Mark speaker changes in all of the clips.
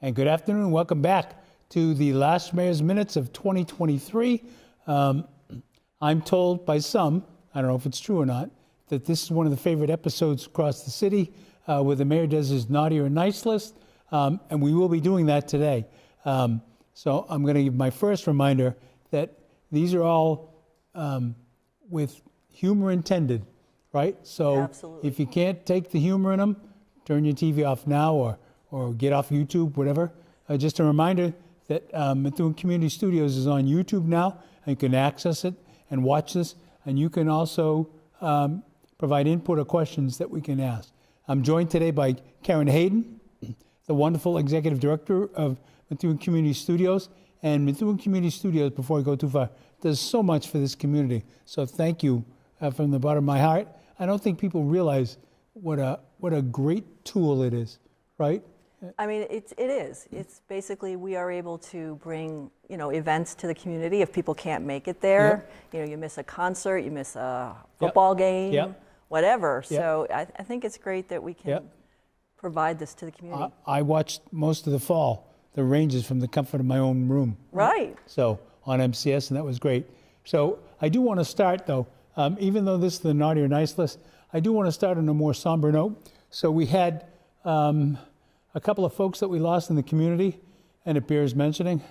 Speaker 1: And good afternoon. Welcome back to the last Mayor's Minutes of 2023. I'm told by some, I don't know if it's true or not, that this is one of the favorite episodes across the city where the mayor does his naughty or nice list. And we will be doing that today. So I'm going to give my first reminder that these are all with humor intended, right? So
Speaker 2: Absolutely.
Speaker 1: If you can't take the humor in them, turn your TV off now or get off YouTube, whatever. Just a reminder that Methuen Community Studios is on YouTube now, and you can access it and watch this. And you can also provide input or questions that we can ask. I'm joined today by Karen Hayden, the wonderful executive director of Methuen Community Studios. And Methuen Community Studios, before I go too far, does so much for this community. So thank you from the bottom of my heart. I don't think people realize what a great tool it is, right?
Speaker 2: I mean, it is. It's basically we are able to bring, events to the community if people can't make it there.
Speaker 1: Yep.
Speaker 2: You miss a concert, you miss a football game,
Speaker 1: Yep.
Speaker 2: whatever.
Speaker 1: Yep.
Speaker 2: So I think it's great that we can provide this to the community.
Speaker 1: I watched most of the fall, the Rangers, from the comfort of my own room.
Speaker 2: Right.
Speaker 1: So on MCS, and that was great. So I do want to start, though, even though this is the naughty or nice list, I do want to start on a more somber note. So we had a couple of folks that we lost in the community, and it bears mentioning.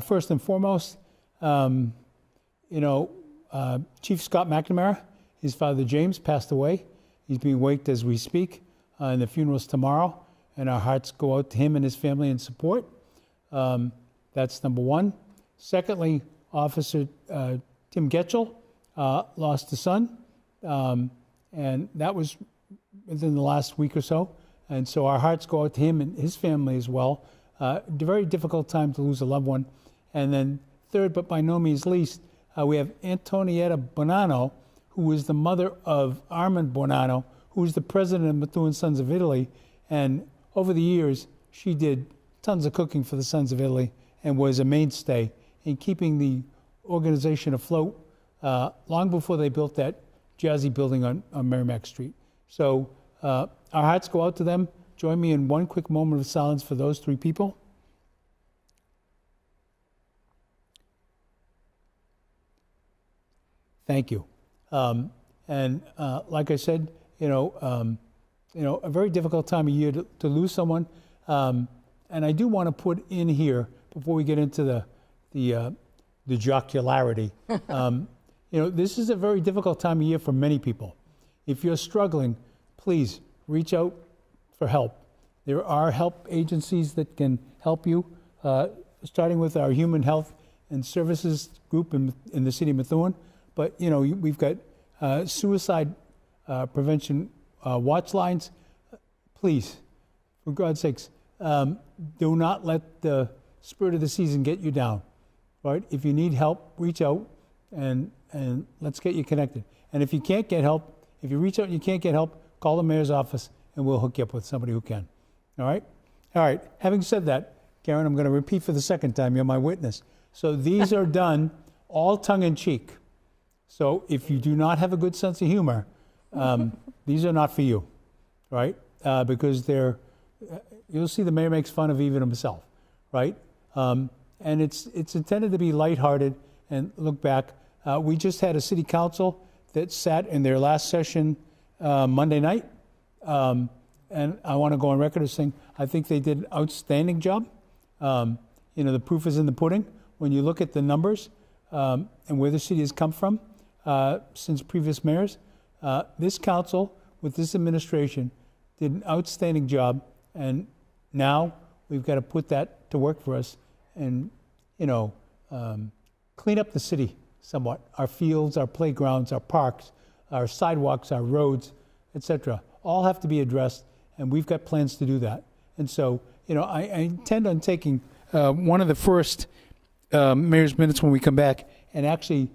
Speaker 1: First and foremost, Chief Scott McNamara, his father James, passed away. He's being waked as we speak, and the funeral's tomorrow, and our hearts go out to him and his family in support. That's number one. Secondly, Officer Tim Getchell lost a son, and that was within the last week or so. And so our hearts go out to him and his family as well. A very difficult time to lose a loved one. And then third, but by no means least, we have Antonietta Bonanno, who is the mother of Armand Bonanno, who is the president of Methuen Sons of Italy. And over the years, she did tons of cooking for the Sons of Italy and was a mainstay in keeping the organization afloat long before they built that jazzy building on Merrimack Street. So our hearts go out to them. Join me in one quick moment of silence for those three people. Thank you. And like I said, a very difficult time of year to lose someone. And I do want to put in here, before we get into the jocularity, this is a very difficult time of year for many people. If you're struggling, please reach out for help. There are help agencies that can help you, starting with our Human Health and Services group in the city of Methuen. But, we've got suicide prevention watch lines. Please, for God's sakes, do not let the spirit of the season get you down, right? If you need help, reach out and let's get you connected. And if you can't get help, if you reach out and you can't get help, call the mayor's office and we'll hook you up with somebody who can. All right? All right. Having said that, Karen, I'm going to repeat for the second time. You're my witness. So these are done all tongue-in-cheek. So if you do not have a good sense of humor, these are not for you, right? Because you'll see the mayor makes fun of even himself, right? And it's intended to be lighthearted and look back. We just had a city council that sat in their last session Monday night. And I want to go on record as saying I think they did an outstanding job. The proof is in the pudding. When you look at the numbers and where the city has come from since previous mayors, this council with this administration did an outstanding job. And now we've got to put that to work for us and, clean up the city somewhat. Our fields, our playgrounds, our parks, our sidewalks, our roads, etc. all have to be addressed, and we've got plans to do that. And so, I intend on taking one of the first mayor's minutes when we come back and actually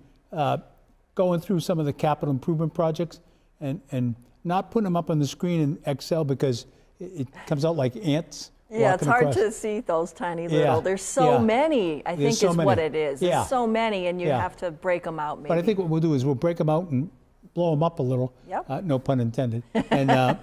Speaker 1: going through some of the capital improvement projects and not putting them up on the screen in Excel because it comes out like ants.
Speaker 2: Yeah, it's hard to see those tiny little. There's so many, I think is what it is. There's so many, and you have to break them out maybe.
Speaker 1: But I think what we'll do is we'll break them out and blow them up a little.
Speaker 2: Yep.
Speaker 1: No pun intended. And,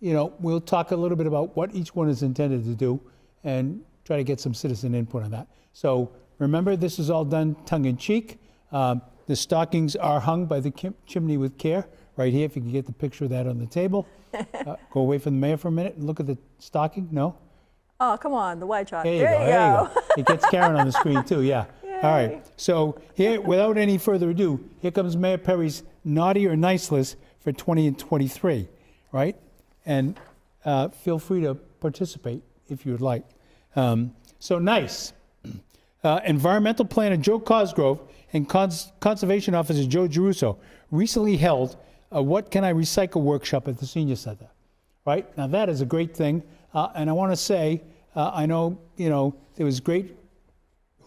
Speaker 1: we'll talk a little bit about what each one is intended to do and try to get some citizen input on that. So remember, this is all done tongue-in-cheek. The stockings are hung by the chimney with care right here, if you can get the picture of that on the table. Go away from the mayor for a minute and look at the stocking. No?
Speaker 2: Oh, come on, the white chocolate.
Speaker 1: There you go. It gets Karen on the screen too, yeah.
Speaker 2: Yay.
Speaker 1: All right, so here, without any further ado, here comes Mayor Perry's naughty or nice list for 20 and 23, right? And feel free to participate if you would like. So nice. Environmental planner Joe Cosgrove and Conservation Officer Joe Geruso recently held a What Can I Recycle workshop at the Senior Center, right? Now that is a great thing. And I want to say, I know, there was great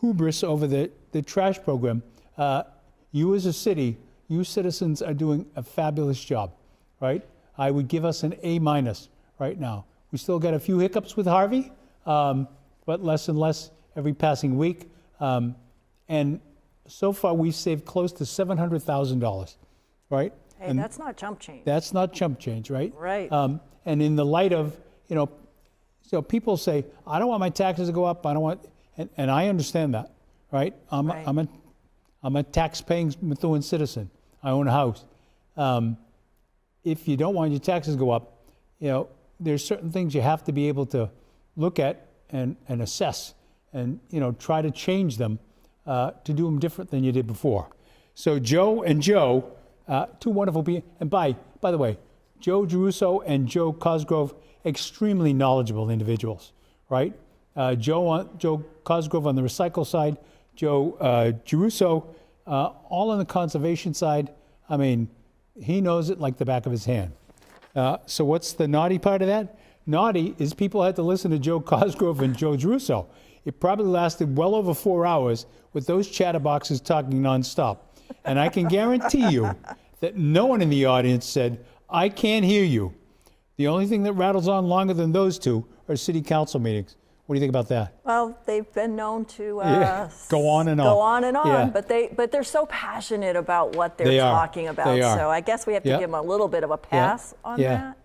Speaker 1: hubris over the trash program. You as a city, you citizens are doing a fabulous job, right? I would give us an A- right now. We still got a few hiccups with Harvey, but less and less every passing week. And so far we've saved close to $700,000, right?
Speaker 2: Hey,
Speaker 1: and
Speaker 2: that's not chump change.
Speaker 1: that's not chump change, right?
Speaker 2: Right.
Speaker 1: And in the light of, so people say, I don't want my taxes to go up. I don't want, and I understand that, right? I'm a tax-paying Methuen citizen. I own a house. If you don't want your taxes to go up, there's certain things you have to be able to look at and assess and, try to change them to do them different than you did before. So Joe and Joe, two wonderful people, and by the way, Joe Geruso and Joe Cosgrove, extremely knowledgeable individuals, right? Joe Cosgrove on the recycle side, Joe Geruso, all on the conservation side. I mean, he knows it like the back of his hand. So what's the naughty part of that? Naughty is people had to listen to Joe Cosgrove and Joe Geruso. It probably lasted well over 4 hours with those chatterboxes talking nonstop. And I can guarantee you that no one in the audience said, I can't hear you. The only thing that rattles on longer than those two are city council meetings. What do you think about that?
Speaker 2: Well, they've been known to
Speaker 1: go on and on.
Speaker 2: Go on and on,
Speaker 1: Yeah.
Speaker 2: but they're so passionate about what they're talking about.
Speaker 1: They are.
Speaker 2: So I guess we have to give them a little bit of a pass on that.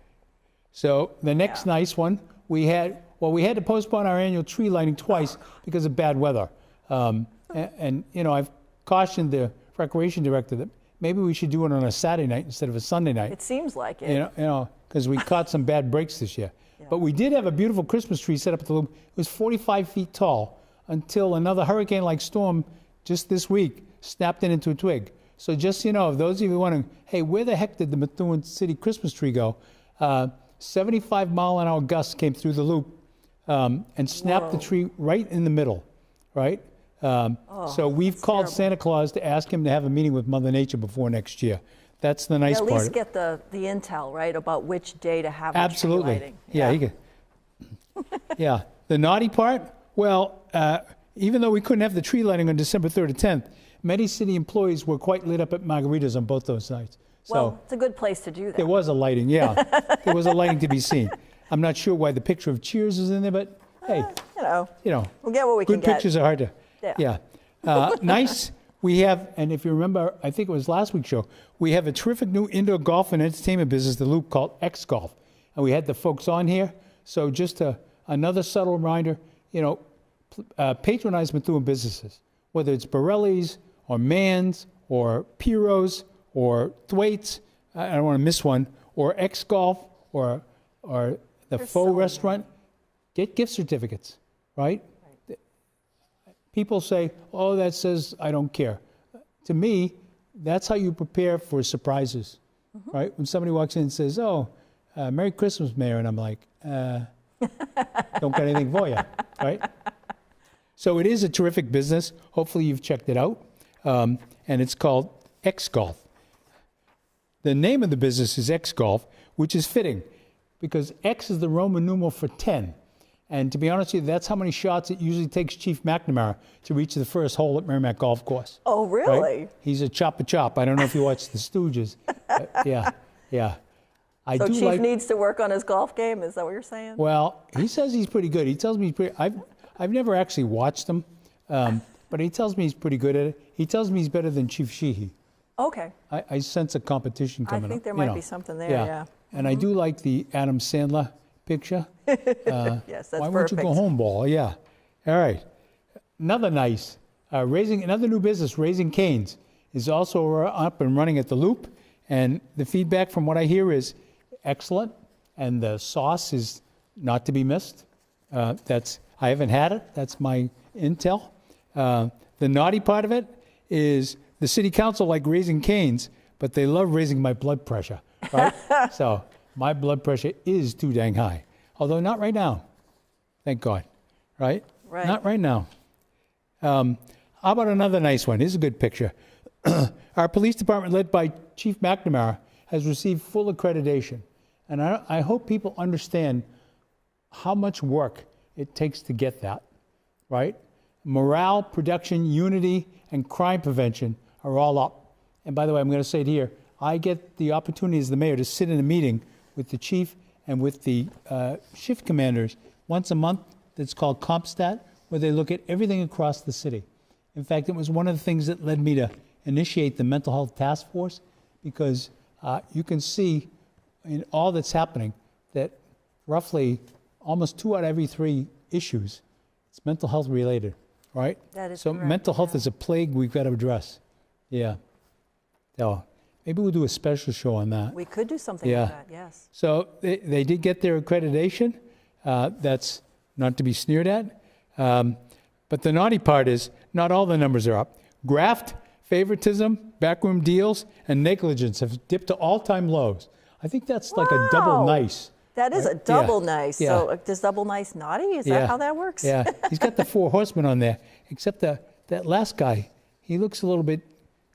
Speaker 1: So the next nice one, we had to postpone our annual tree lighting twice because of bad weather. And I've cautioned the recreation director that maybe we should do it on a Saturday night instead of a Sunday night.
Speaker 2: It seems like it.
Speaker 1: Because we caught some bad breaks this year. Yeah. But we did have a beautiful Christmas tree set up at the loop. It was 45 feet tall until another hurricane-like storm just this week snapped it into a twig. So just those of you wondering, hey, where the heck did the Methuen City Christmas tree go? 75-mile-an-hour gusts came through the loop and snapped the tree right in the middle, right? So we've called terrible. Santa Claus to ask him to have a meeting with Mother Nature before next year. That's the nice part.
Speaker 2: At least get the intel, right, about which day to have
Speaker 1: Absolutely.
Speaker 2: The tree lighting.
Speaker 1: Yeah, you could. The naughty part, well, even though we couldn't have the tree lighting on December 3rd or 10th, many city employees were quite lit up at margaritas on both those nights.
Speaker 2: Well, it's a good place to do that.
Speaker 1: There was a lighting, yeah. There was a lighting to be seen. I'm not sure why the picture of Cheers is in there, but hey,
Speaker 2: we'll get what we can get.
Speaker 1: Good pictures are hard to, yeah. Nice. We have, and if you remember, I think it was last week's show, we have a terrific new indoor golf and entertainment business, the Loop, called X Golf. And we had the folks on here. So just another subtle reminder, patronize Methuen businesses, whether it's Borelli's or Mann's or Piro's or Thwaites, I don't want to miss one, or X Golf or the
Speaker 2: There's
Speaker 1: Faux
Speaker 2: so
Speaker 1: Restaurant. Get gift certificates, right? People say, oh, that says I don't care. To me, that's how you prepare for surprises, right? When somebody walks in and says, oh, Merry Christmas, Mayor, and I'm like, don't got anything for you, right? So it is a terrific business. Hopefully you've checked it out. And it's called X Golf. The name of the business is X Golf, which is fitting because X is the Roman numeral for 10. And to be honest with you, that's how many shots it usually takes Chief McNamara to reach the first hole at Merrimack Golf Course.
Speaker 2: Oh, really?
Speaker 1: Right? He's a chop. I don't know if you watch The Stooges. Yeah.
Speaker 2: So Chief needs to work on his golf game? Is that what you're saying?
Speaker 1: Well, he says he's pretty good. He tells me he's pretty... I've never actually watched him, but he tells me he's pretty good at it. He tells me he's better than Chief Sheehy.
Speaker 2: Okay.
Speaker 1: I sense a competition coming up.
Speaker 2: I think there might be something there, yeah.
Speaker 1: And I do like the Adam Sandler picture.
Speaker 2: Yes, that's
Speaker 1: Why won't you
Speaker 2: perfect.
Speaker 1: go home, ball? Yeah. All right. Another nice, another new business, Raising Cane's, is also up and running at the Loop. And the feedback from what I hear is excellent. And the sauce is not to be missed. I haven't had it. That's my intel. The naughty part of it is the city council like Raising Cane's, but they love raising my blood pressure, right? So my blood pressure is too dang high. Although not right now, thank God, right?
Speaker 2: Right.
Speaker 1: Not right now. How about another nice one? Here's a good picture. Our police department, led by Chief McNamara, has received full accreditation. And I hope people understand how much work it takes to get that, right? Morale, production, unity, and crime prevention are all up. And by the way, I'm going to say it here. I get the opportunity as the mayor to sit in a meeting with the chief and with the shift commanders once a month that's called CompStat, where they look at everything across the city. In fact, it was one of the things that led me to initiate the mental health task force, because you can see in all that's happening that roughly almost 2 out of every 3 issues, it's mental health related, right?
Speaker 2: That is
Speaker 1: so
Speaker 2: correct,
Speaker 1: mental health
Speaker 2: yeah.
Speaker 1: is a plague we've got to address. Yeah. So maybe we'll do a special show on that.
Speaker 2: We could do something
Speaker 1: Yeah.
Speaker 2: like that, yes.
Speaker 1: So they did get their accreditation. That's not to be sneered at. But the naughty part is not all the numbers are up. Graft, favoritism, backroom deals, and negligence have dipped to all-time lows. I think that's like a double
Speaker 2: Wow.
Speaker 1: nice.
Speaker 2: That is
Speaker 1: Right?
Speaker 2: a double
Speaker 1: Yeah.
Speaker 2: nice.
Speaker 1: Yeah.
Speaker 2: So does double nice naughty? Is
Speaker 1: Yeah.
Speaker 2: that how that works?
Speaker 1: Yeah, he's got the 4 horsemen on there, except that last guy, he looks a little bit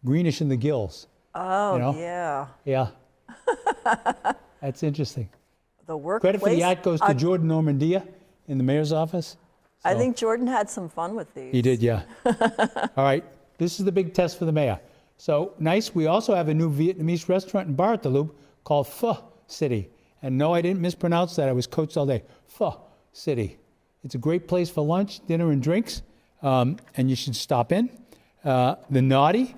Speaker 1: greenish in the gills.
Speaker 2: Oh,
Speaker 1: You know?
Speaker 2: yeah.
Speaker 1: Yeah. That's interesting.
Speaker 2: The workplace.
Speaker 1: Credit for the act goes to Jordan Normandia in the mayor's office.
Speaker 2: I
Speaker 1: So-
Speaker 2: think Jordan had some fun with these.
Speaker 1: He did, yeah. All right, this is the big test for the mayor. So nice. We also have a new Vietnamese restaurant and bar at the Loop called Pho City. And no, I didn't mispronounce that. I was coached all day. Pho City. It's a great place for lunch, dinner, and drinks, and you should stop in. The naughty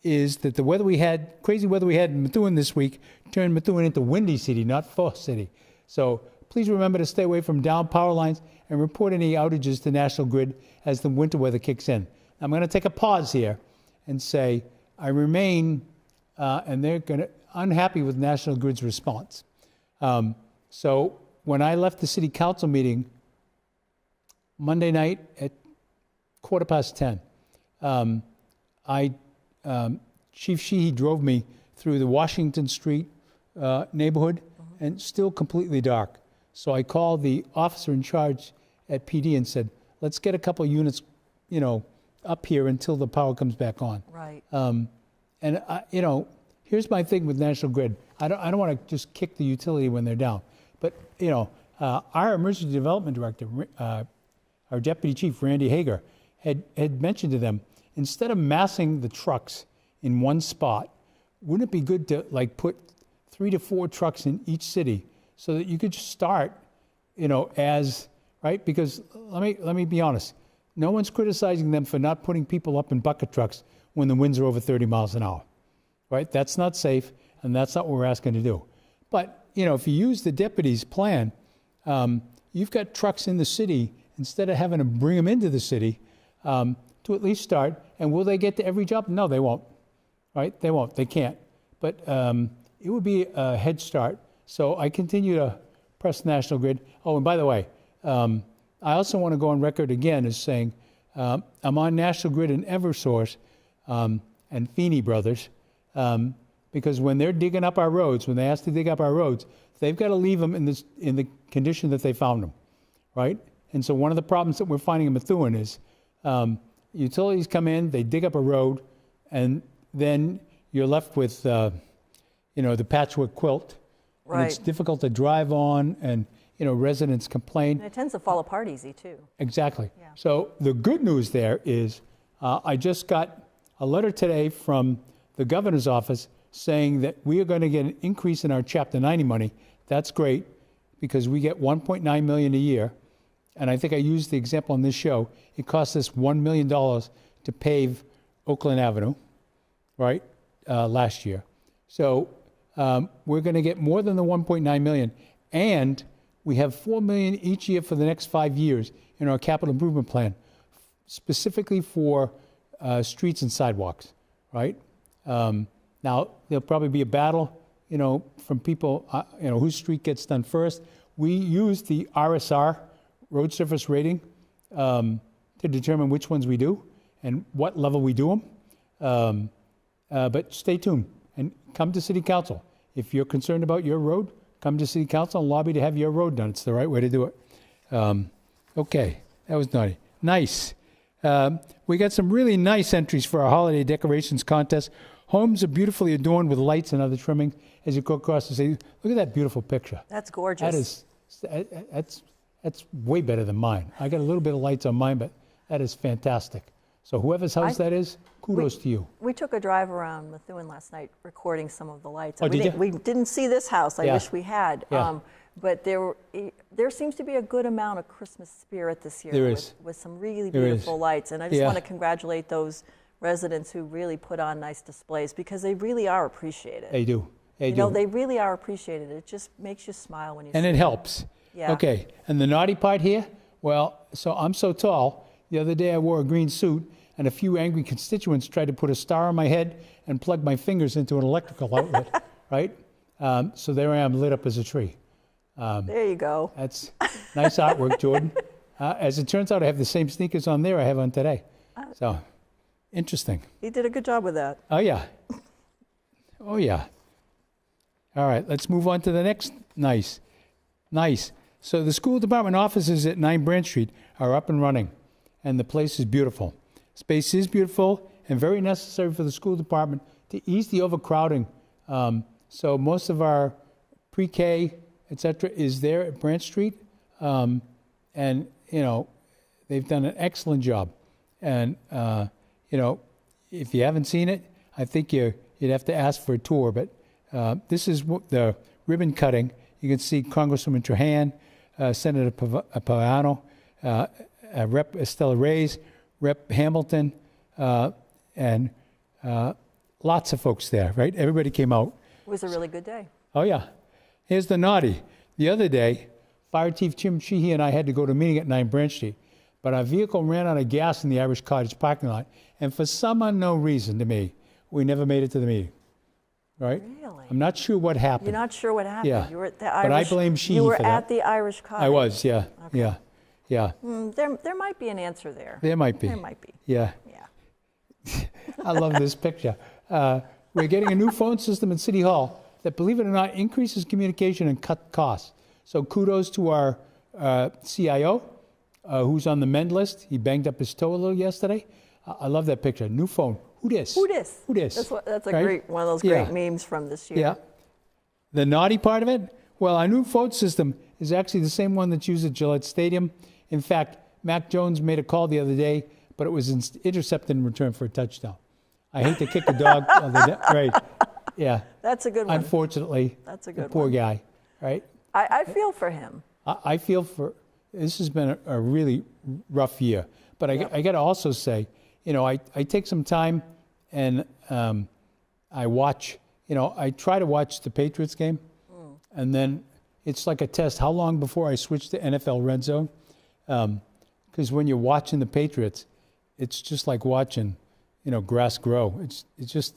Speaker 1: is that the weather we had, crazy weather we had in Methuen this week, turned Methuen into Windy City, not Pho City. So please remember to stay away from down power lines and report any outages to National Grid as the winter weather kicks in. I'm going to take a pause here and say I remain, and they're going to unhappy with National Grid's response. So when I left the city council meeting Monday night at 10:15, Chief Sheehy drove me through the Washington Street neighborhood, and still completely dark. So I called the officer in charge at PD and said, let's get a couple of units, up here until the power comes back on.
Speaker 2: Right.
Speaker 1: And here's my thing with National Grid. I don't want to just kick the utility when they're down. But, our emergency development director, our deputy chief, Randy Hager, had mentioned to them, instead of massing the trucks in one spot, wouldn't it be good to put 3 to 4 trucks in each city so that you could just start, right? Because let me be honest. No one's criticizing them for not putting people up in bucket trucks when the winds are over 30 miles an hour, right? That's not safe, and that's not what we're asking to do. But, if you use the deputy's plan, you've got trucks in the city, instead of having to bring them into the city, to at least start. And will they get to every job? No, they won't, right? They won't. They can't. But it would be a head start. So I continue to press National Grid. Oh, and by the way, I also want to go on record again as saying I'm on National Grid and Eversource and Feeney Brothers, because when they're digging up our roads, when they ask to dig up our roads, they've got to leave them in the condition that they found them, right? And so one of the problems that we're finding in Methuen is utilities come in, they dig up a road, and then you're left with the patchwork quilt.
Speaker 2: Right.
Speaker 1: And it's difficult to drive on, and residents complain.
Speaker 2: And it tends to fall apart easy, too.
Speaker 1: Exactly.
Speaker 2: Yeah.
Speaker 1: So the good news there is I just got a letter today from the governor's office saying that we are going to get an increase in our Chapter 90 money. That's great, because we get $1.9 million a year. And I think I used the example on this show. It cost us $1 million to pave Oakland Avenue, right, last year. So we're going to get more than the 1.9 million, and we have 4 million each year for the next 5 years in our capital improvement plan, specifically for streets and sidewalks, right? Now, there'll probably be a battle, from people, whose street gets done first. We use the RSR, road surface rating, to determine which ones we do and what level we do them. But stay tuned and come to City Council. If you're concerned about your road, come to City Council and lobby to have your road done. It's the right way to do it. Okay, that was naughty. Nice. We got some really nice entries for our holiday decorations contest. Homes are beautifully adorned with lights and other trimming. As you go across the city, look at that beautiful picture.
Speaker 2: That's gorgeous.
Speaker 1: That's way better than mine. I got a little bit of lights on mine, but that is fantastic. So whoever's house that is, kudos to you.
Speaker 2: We took a drive around Methuen last night recording some of the lights.
Speaker 1: Oh, did you?
Speaker 2: We didn't see this house. I wish we had.
Speaker 1: Yeah.
Speaker 2: But there seems to be a good amount of Christmas spirit this year.
Speaker 1: There is.
Speaker 2: With some really beautiful lights. And I just
Speaker 1: Yeah.
Speaker 2: want to congratulate those residents who really put on nice displays, because they really are appreciated.
Speaker 1: They do. They do.
Speaker 2: They really are appreciated. It just makes you smile when you see
Speaker 1: And it
Speaker 2: them.
Speaker 1: helps.
Speaker 2: Yeah.
Speaker 1: Okay, and the naughty part here, well, so I'm so tall, the other day I wore a green suit, and a few angry constituents tried to put a star on my head and plug my fingers into an electrical outlet, right? So there I am, lit up as a tree.
Speaker 2: There you go.
Speaker 1: That's nice artwork, Jordan. As it turns out, I have the same sneakers on there I have on today. So, interesting.
Speaker 2: You did a good job with that.
Speaker 1: Oh, yeah. Oh, yeah. All right, let's move on to the next. Nice. So the school department offices at 9 Branch Street are up and running, and the place is beautiful. Space is beautiful and very necessary for the school department to ease the overcrowding. So most of our pre-K, et cetera, is there at Branch Street. And, they've done an excellent job. And, if you haven't seen it, I think you'd have to ask for a tour. But this is the ribbon cutting. You can see Congresswoman Trahan, Senator Pavano, Rep. Estella Reyes, Rep. Hamilton, and lots of folks there, right? Everybody came out.
Speaker 2: It was a really good day.
Speaker 1: Oh, yeah. Here's the naughty. The other day, Fire Chief Jim Sheehy and I had to go to a meeting at 9 Branch Street, but our vehicle ran out of gas in the Irish Cottage parking lot, and for some unknown reason to me, we never made it to the meeting. Right?
Speaker 2: Really?
Speaker 1: I'm not sure what happened.
Speaker 2: You're not sure what happened?
Speaker 1: Yeah.
Speaker 2: You were at the
Speaker 1: But I blame Sheehy
Speaker 2: You were
Speaker 1: for that.
Speaker 2: at the Irish Cottage.
Speaker 1: I was, yeah.
Speaker 2: Okay.
Speaker 1: Yeah.
Speaker 2: There might be an answer there.
Speaker 1: There might be.
Speaker 2: There might be.
Speaker 1: Yeah.
Speaker 2: Yeah.
Speaker 1: I love this picture. We're getting a new phone system at City Hall that, believe it or not, increases communication and cut costs. So kudos to our CIO, who's on the mend list. He banged up his toe a little yesterday. I love that picture. New phone. Who dis?
Speaker 2: Who dis?
Speaker 1: Who dis?
Speaker 2: That's a
Speaker 1: Right?
Speaker 2: great one of those great memes from this year.
Speaker 1: Yeah. The naughty part of it? Well, our new phone system is actually the same one that's used at Gillette Stadium. In fact, Mac Jones made a call the other day, but it was intercepted in return for a touchdown. I hate to kick a dog. Right. Yeah.
Speaker 2: That's a good one.
Speaker 1: Unfortunately.
Speaker 2: That's a good
Speaker 1: the poor
Speaker 2: one.
Speaker 1: guy. Right.
Speaker 2: I feel for him.
Speaker 1: I feel for, this has been a really rough year. But I got to also say, I take some time and I watch, I try to watch the Patriots game. And then it's like a test. How long before I switch to NFL Red Zone? Because when you're watching the Patriots, it's just like watching, grass grow. It's just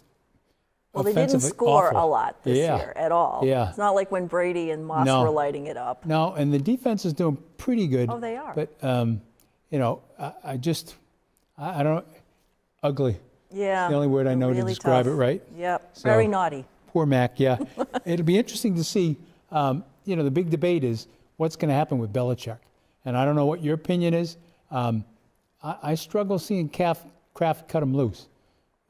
Speaker 2: Well, they didn't score
Speaker 1: awful.
Speaker 2: a lot this year at all.
Speaker 1: Yeah.
Speaker 2: It's not like when Brady and Moss were lighting it up.
Speaker 1: No, and the defense is doing pretty good.
Speaker 2: Oh, they are.
Speaker 1: But, I don't, ugly.
Speaker 2: Yeah.
Speaker 1: The only word I know to
Speaker 2: really
Speaker 1: describe
Speaker 2: tough.
Speaker 1: it, right?
Speaker 2: Yep.
Speaker 1: So-
Speaker 2: Very naughty.
Speaker 1: Poor Mac, yeah. It'll be interesting to see, the big debate is what's going to happen with Belichick. And I don't know what your opinion is. I struggle seeing Kraft cut him loose.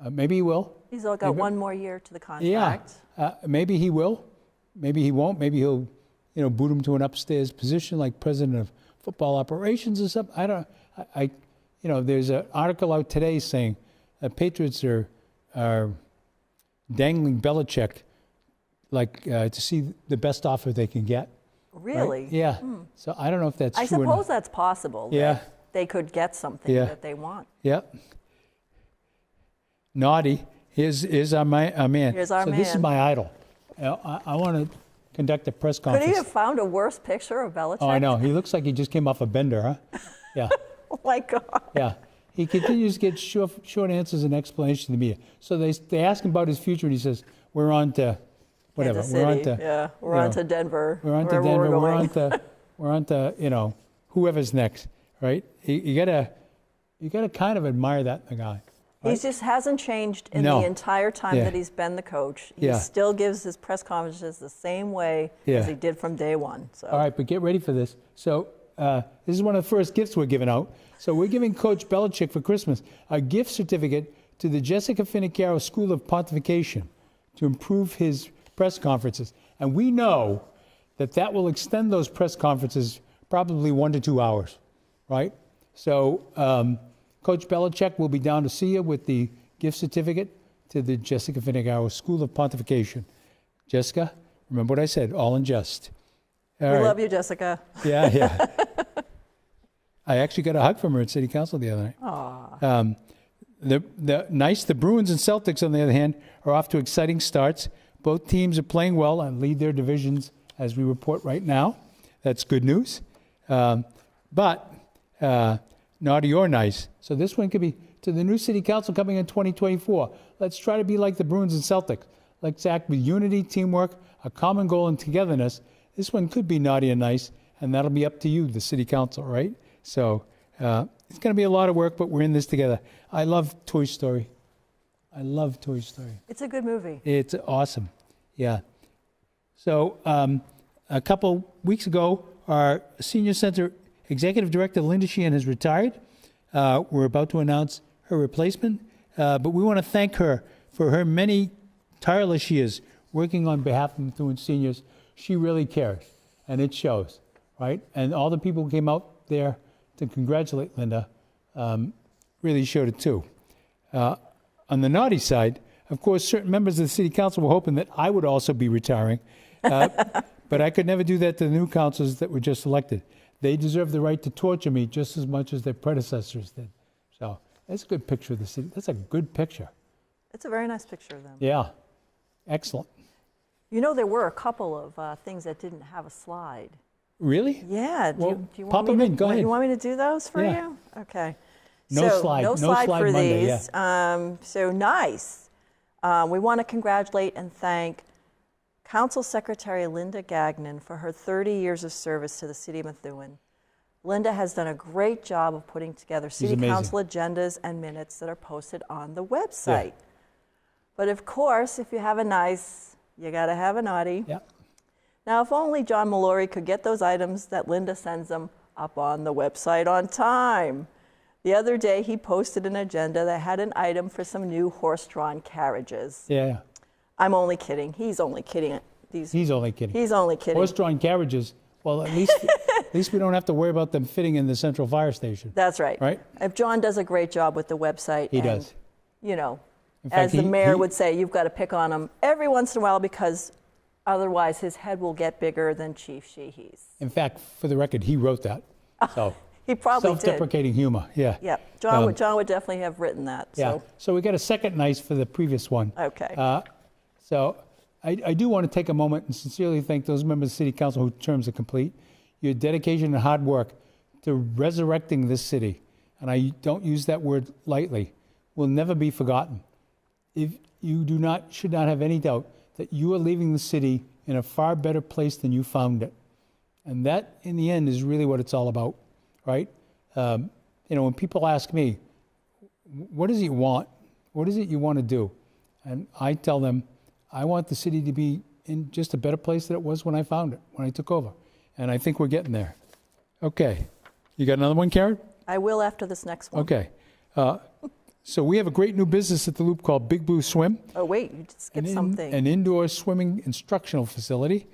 Speaker 1: Maybe he will.
Speaker 2: He's got one more year to the contract.
Speaker 1: Yeah. Maybe he will. Maybe he won't. Maybe he'll, boot him to an upstairs position like president of football operations or something. I don't. There's an article out today saying that Patriots are dangling Belichick to see the best offer they can get.
Speaker 2: Really?
Speaker 1: Right? Yeah. So I don't know if that's
Speaker 2: I
Speaker 1: true.
Speaker 2: suppose that's possible.
Speaker 1: Yeah.
Speaker 2: That they could get something that they want.
Speaker 1: Yeah. Naughty. Here's our man.
Speaker 2: Here's our
Speaker 1: so this is
Speaker 2: man.
Speaker 1: my idol. I want to conduct a press
Speaker 2: Could
Speaker 1: conference.
Speaker 2: he have found a worse picture of Belichick?
Speaker 1: Oh, I know. He looks like he just came off a bender, huh? Yeah,
Speaker 2: Oh my God.
Speaker 1: yeah. He continues to get short answers and explanations to the media. So they ask him about his future, and he says, "We're on to whatever.
Speaker 2: Kansas
Speaker 1: We're on
Speaker 2: City.
Speaker 1: to
Speaker 2: Yeah, we're
Speaker 1: you
Speaker 2: on
Speaker 1: know,
Speaker 2: to Denver.
Speaker 1: we're on to
Speaker 2: wherever
Speaker 1: Denver.
Speaker 2: We're
Speaker 1: We're
Speaker 2: going.
Speaker 1: on to whoever's next, right? You gotta kind of admire that in the guy.
Speaker 2: He
Speaker 1: Right?
Speaker 2: just hasn't changed in
Speaker 1: No.
Speaker 2: the entire time
Speaker 1: Yeah.
Speaker 2: that he's been the coach. He
Speaker 1: Yeah.
Speaker 2: still gives his press conferences the same way
Speaker 1: Yeah.
Speaker 2: as he did from day one. So.
Speaker 1: All right, but get ready for this. So this is one of the first gifts we're giving out. So we're giving Coach Belichick for Christmas a gift certificate to the Jessica Finicaro School of Pontification to improve his press conferences. And we know that will extend those press conferences probably 1 to 2 hours, right? So Coach Belichick will be down to see you with the gift certificate to the Jessica Finicaro School of Pontification. Jessica, remember what I said, all in jest. All
Speaker 2: We
Speaker 1: right.
Speaker 2: love you, Jessica.
Speaker 1: Yeah. I actually got a hug from her at City Council the other night.
Speaker 2: Aw.
Speaker 1: The Bruins and Celtics, on the other hand, are off to exciting starts. Both teams are playing well and lead their divisions as we report right now. That's good news. But naughty or nice. So this one could be to the new City Council coming in 2024. Let's try to be like the Bruins and Celtics. Let's act with unity, teamwork, a common goal, and togetherness. This one could be naughty and nice, and that'll be up to you, the City Council, right? So it's going to be a lot of work, but we're in this together. I love Toy Story. I love Toy Story.
Speaker 2: It's a good movie.
Speaker 1: It's awesome. Yeah. So a couple weeks ago, our Senior Center Executive Director, Linda Sheehan, has retired. We're about to announce her replacement, but we want to thank her for her many tireless years working on behalf of Methuen seniors. She really cares, and it shows, right? And all the people who came out there to congratulate Linda really showed it too. On the naughty side, of course, certain members of the City Council were hoping that I would also be retiring, but I could never do that to the new councilors that were just elected. They deserve the right to torture me just as much as their predecessors did. So that's a good picture of the city. That's a good picture.
Speaker 2: It's a very nice picture of them.
Speaker 1: Yeah, excellent.
Speaker 2: You know, there were a couple of things that didn't have a slide.
Speaker 1: Really?
Speaker 2: Yeah.
Speaker 1: Well,
Speaker 2: do you
Speaker 1: pop
Speaker 2: want me
Speaker 1: them
Speaker 2: to,
Speaker 1: in. Go ahead.
Speaker 2: You want me to do those for
Speaker 1: Yeah.
Speaker 2: you? Okay.
Speaker 1: No
Speaker 2: So,
Speaker 1: slide.
Speaker 2: No
Speaker 1: No
Speaker 2: slide
Speaker 1: slide
Speaker 2: for
Speaker 1: Monday,
Speaker 2: these. So nice. We want to congratulate and thank Council Secretary Linda Gagnon for her 30 years of service to the City of Methuen. Linda has done a great job of putting together City
Speaker 1: amazing.
Speaker 2: Council agendas and minutes that are posted on the website. But of course, if you have a nice, you got to have a naughty.
Speaker 1: Yeah.
Speaker 2: Now, if only John Mallory could get those items that Linda sends them up on the website on time. The other day, he posted an agenda that had an item for some new horse-drawn carriages.
Speaker 1: Yeah.
Speaker 2: I'm only kidding. He's only kidding.
Speaker 1: He's only kidding.
Speaker 2: He's only kidding.
Speaker 1: Horse-drawn carriages. Well, at least we don't have to worry about them fitting in the central fire station.
Speaker 2: That's right.
Speaker 1: Right?
Speaker 2: If John does a great job with the website.
Speaker 1: He
Speaker 2: and,
Speaker 1: does.
Speaker 2: You know,
Speaker 1: In fact,
Speaker 2: as the mayor would say, you've got to pick on him every once in a while because otherwise his head will get bigger than Chief Sheehy's.
Speaker 1: In fact, for the record, he wrote that. So
Speaker 2: He probably did.
Speaker 1: self-deprecating humor. Yeah.
Speaker 2: Yeah, John would definitely have written that.
Speaker 1: Yeah. So we got a second nice for the previous one.
Speaker 2: Okay.
Speaker 1: So I do want to take a moment and sincerely thank those members of the City Council whose terms are complete. Your dedication and hard work to resurrecting this city, and I don't use that word lightly, will never be forgotten. If you should not have any doubt that you are leaving the city in a far better place than you found it. And that, in the end, is really what it's all about, right? When people ask me, what is it you want? What is it you want to do? And I tell them, I want the city to be in just a better place than it was when I found it, when I took over. And I think we're getting there. Okay. You got another one, Karen?
Speaker 2: I will after this next one.
Speaker 1: Okay. So we have a great new business at the Loop called Big Blue Swim.
Speaker 2: Oh, wait, you just skipped something.
Speaker 1: An indoor swimming instructional facility.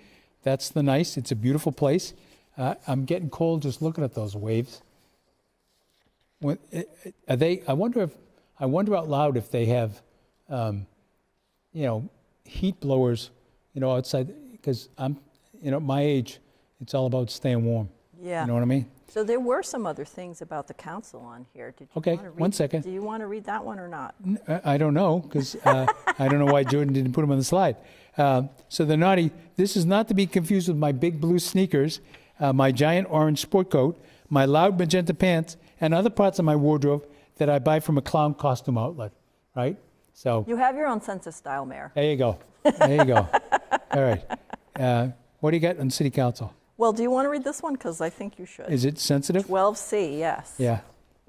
Speaker 1: That's the nice. It's a beautiful place. I'm getting cold just looking at those waves. Are they? I wonder out loud if they have, heat blowers, outside. Because I'm, my age, it's all about staying warm.
Speaker 2: Yeah.
Speaker 1: You know what I mean?
Speaker 2: So there were some other things about the council on here. Did you
Speaker 1: Okay,
Speaker 2: want to read,
Speaker 1: 1 second.
Speaker 2: Do you want to read that one or not?
Speaker 1: I don't know, because I don't know why Jordan didn't put them on the slide. So the naughty, this is not to be confused with my big blue sneakers, my giant orange sport coat, my loud magenta pants, and other parts of my wardrobe that I buy from a clown costume outlet, right? So
Speaker 2: You have your own sense of style, Mayor.
Speaker 1: there you go. There you go. All right. What do you got on city council?
Speaker 2: Well, do you want to read this one? Because I think you should.
Speaker 1: Is it sensitive?
Speaker 2: 12C, yes.
Speaker 1: Yeah.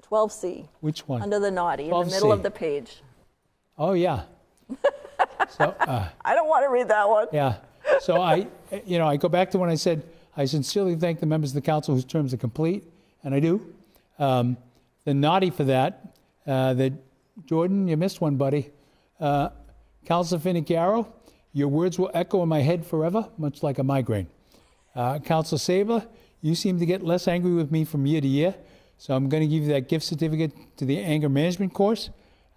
Speaker 2: 12C,
Speaker 1: Which one?
Speaker 2: under the naughty, in the
Speaker 1: 12C.
Speaker 2: middle of the page.
Speaker 1: Oh, yeah. So,
Speaker 2: I don't want to read that one.
Speaker 1: yeah. So I go back to when I said, I sincerely thank the members of the council whose terms are complete, and I do. The naughty for that, Jordan, you missed one, buddy. Councilor Finicchiaro, your words will echo in my head forever, much like a migraine. Councilor Sabler, you seem to get less angry with me from year to year, so I'm going to give you that gift certificate to the anger management course.